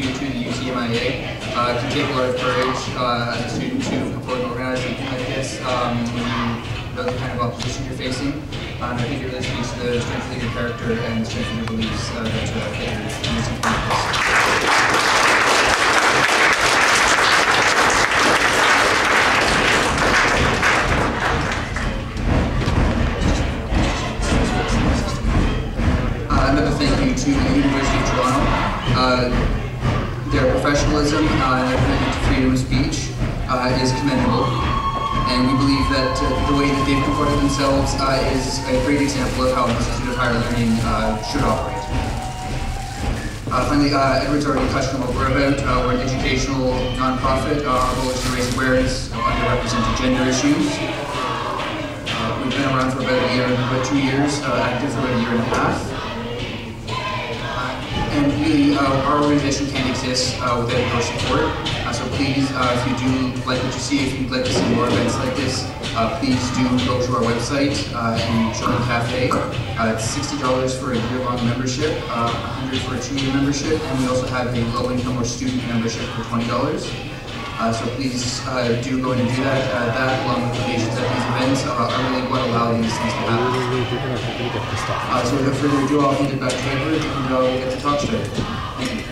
you to the UTMIA. It can take a lot of courage as a student to come forward and organize something like this when you know the kind of opposition you're facing. I think it really speaks to the strength of your character and the strength of your beliefs that you're doing something like this. Another thank you to the University of Toronto. Their professionalism and their commitment to freedom of speech is commendable. And we believe that the way that they've comported themselves is a great example of how an Institute of Higher Learning should operate. Finally, Edward's already touched on what we're about. We're an educational nonprofit. Our goal is to raise awareness of underrepresented gender issues. We've been around for about 2 years, active for about a year and a half. And really, our organization can't exist without your support. So please, if you do like what you see, if you'd like to see more events like this, please do go to our website and join the cafe. It's $60 for a year-long membership, $100 for a 2-year membership, and we also have a low-income or student membership for $20. So please do go in and do that. That, along with the patients at these events, are really what allow these things to happen. So without further ado, I'll hand it back to Edward, and we'll get the talk started. Thank you.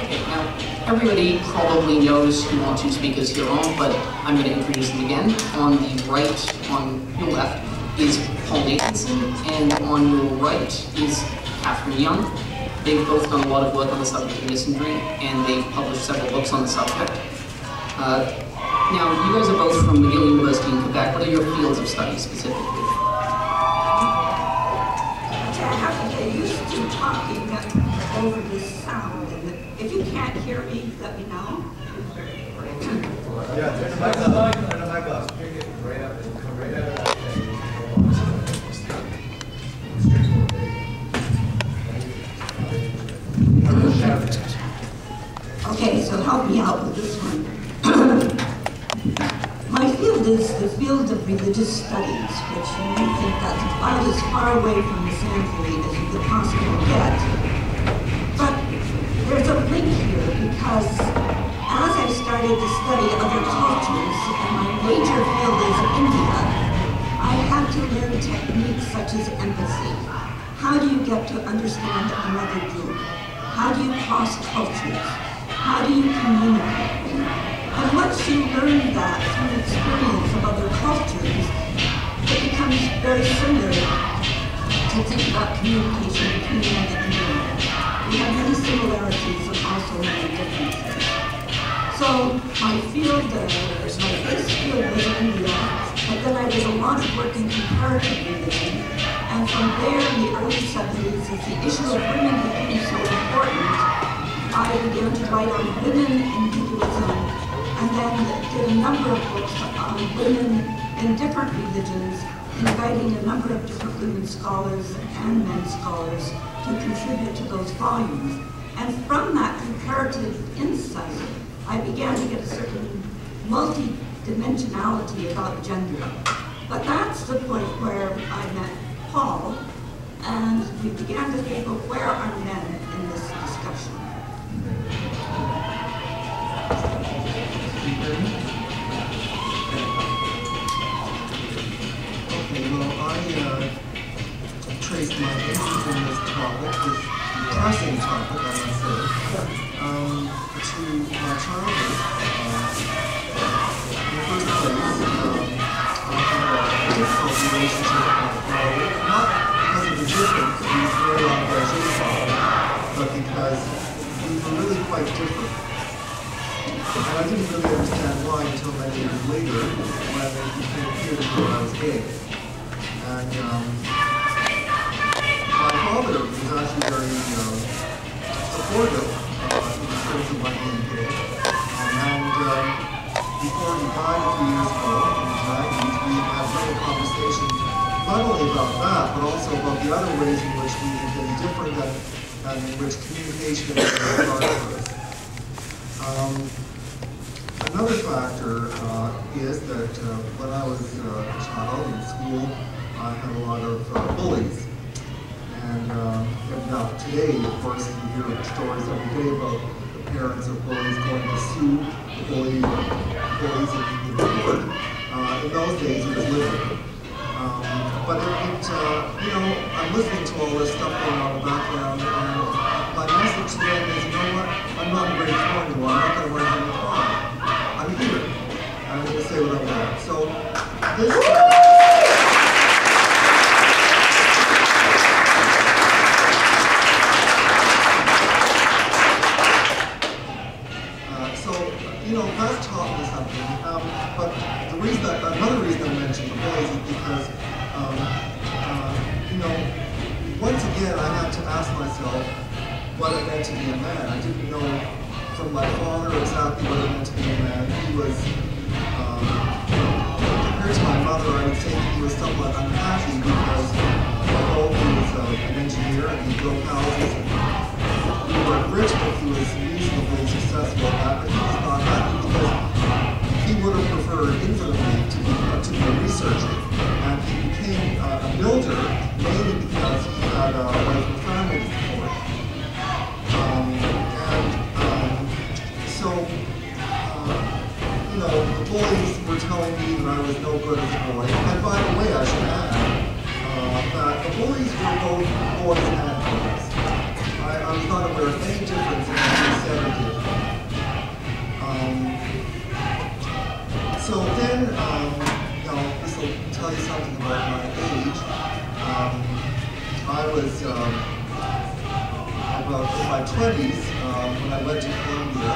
Okay, now everybody probably knows who want to speak is here on, but I'm going to introduce them again. On the right, on your left, is Paul Nathanson, and on your right is Katherine Young. They've both done a lot of work on the subject of misandry, and they've published several books on the subject. Now, you guys are both from McGill University in Quebec. What are your fields of study specifically? I have to get used to talking over this sound, and if you can't hear me, let me know. Yeah, turn the mic up. Turn the mic up. Right up and come right out of that thing. Okay, so help me out with this one. My field is the field of religious studies, which you may think that's about as far away from misandry as you could possibly get. But there's a link here because as I started to study other cultures, and my major field is India, I had to learn techniques such as empathy. How do you get to understand another group? How do you cross cultures? How do you communicate? And once you learn that through experience of other cultures, it becomes very similar to think about communication between men and women. We have many similarities and also many differences. So my field, my first field was India, but then I did a lot of work in comparative religion. And from there, in the early 70s, as the issue of women became so important, I began to write on women in Hinduism, and then did a number of books on women in different religions, inviting a number of different women scholars and men scholars to contribute to those volumes. And from that comparative insight, I began to get a certain multi-dimensionality about gender. But that's the point where I met Paul, and we began to think of where are men in this discussion. Okay, well, I traced my interest in this topic, this depressing topic, I must say, to my childhood. In the first place, I had a difficult relationship with my father, not because of the difference, he was very ambitious father, but because we were really quite different. And I didn't really understand why until many years later, when it became clear to me that I was gay. And my father was actually very supportive in terms of my being gay. And before he died a few years ago, in the 90s, we had several conversations not only about that, but also about the other ways in which we have been different and in which communication has been hard for us. Another factor is that when I was a child in school, I had a lot of bullies. And now today, of course, you hear stories every day about the parents of bullies going to sue the bullies in court. In those days, it was living. But you know, I'm listening to all this stuff going on in the background, and my message to them is, you know what? I'm not ready for anymore. I'm not going to wear any pride. I'm here. I'm going to say what I want. So this. That taught me something, but another reason I mentioned the bullies is because, you know, once again I had to ask myself what it meant to be a man. I didn't know from my father exactly what it meant to be a man. He was, compared to my mother, I would say he was somewhat unhappy because although he was an engineer and he built houses and we weren't rich, but he was reasonably successful at that, but he was not happy because he would have preferred infinitely to be a researcher. And he became a builder mainly because he had a wife and family to support. So, you know, the bullies were telling me that I was no good as a boy. And by the way, I should add that the bullies were both boys and girls. I was not aware of any difference in what they said or did. So then, you know, this will tell you something about my age. I was about in my 20s when I went to Columbia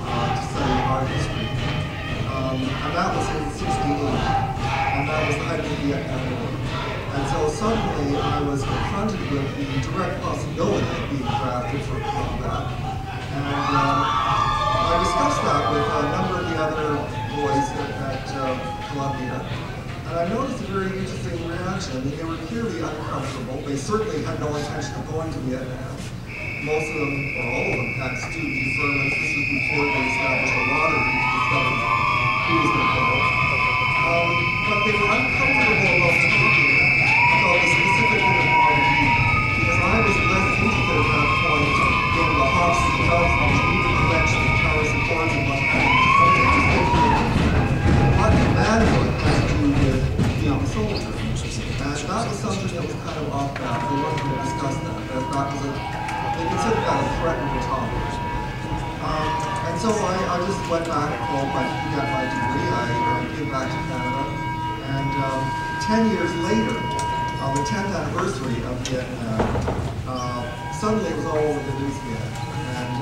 to study art history. And that was in '68. And that was the height of the Vietnam War. And so suddenly I was confronted with the direct possibility of being drafted for combat. And I discussed that with a number of the other boys at Columbia. And I noticed a very interesting reaction. I mean, they were clearly uncomfortable. They certainly had no intention of going to Vietnam. Most of them, or all of them, had student deferments. This was before they established a lottery to discover who was going to go. But they were uncomfortable about talking about the specific inequality, because I was less interested at that point in the Hops and Doves and the Geneva Convention and Paris Accords and whatnot. I was interested in what manhood has to do with being a soldier. And that was something that was kind of off balance. They weren't going to discuss that. They considered that a threatened topic. And so I just went back home, I got my degree, I came back to Canada, and 10 years later, on the 10th anniversary of Vietnam, suddenly it was all over the news again. And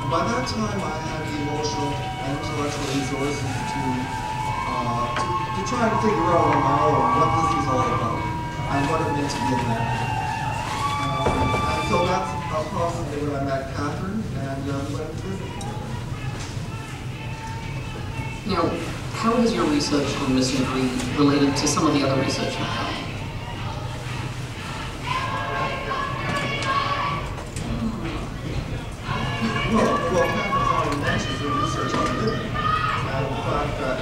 by that time I had the emotional and intellectual resources to try and figure out on my own what this was all about and what it meant to be a man. And so that's approximately when I met Katherine and went to visit. Now, how has your research on misandry related to some of the other research you've done? Well, Katherine's already mentioned her research on women, and the fact that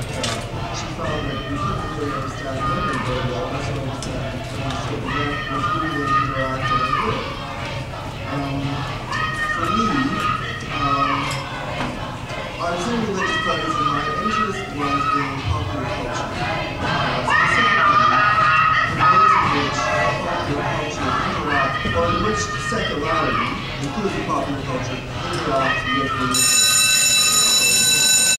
she found that we couldn't really understand women very well, that's what understand the men was really interacting with women. For me, I was in religious studies and my interest was in popular culture. Specifically, the ways in which popular culture interacts, or in which secularity, including popular culture, interacts with religion.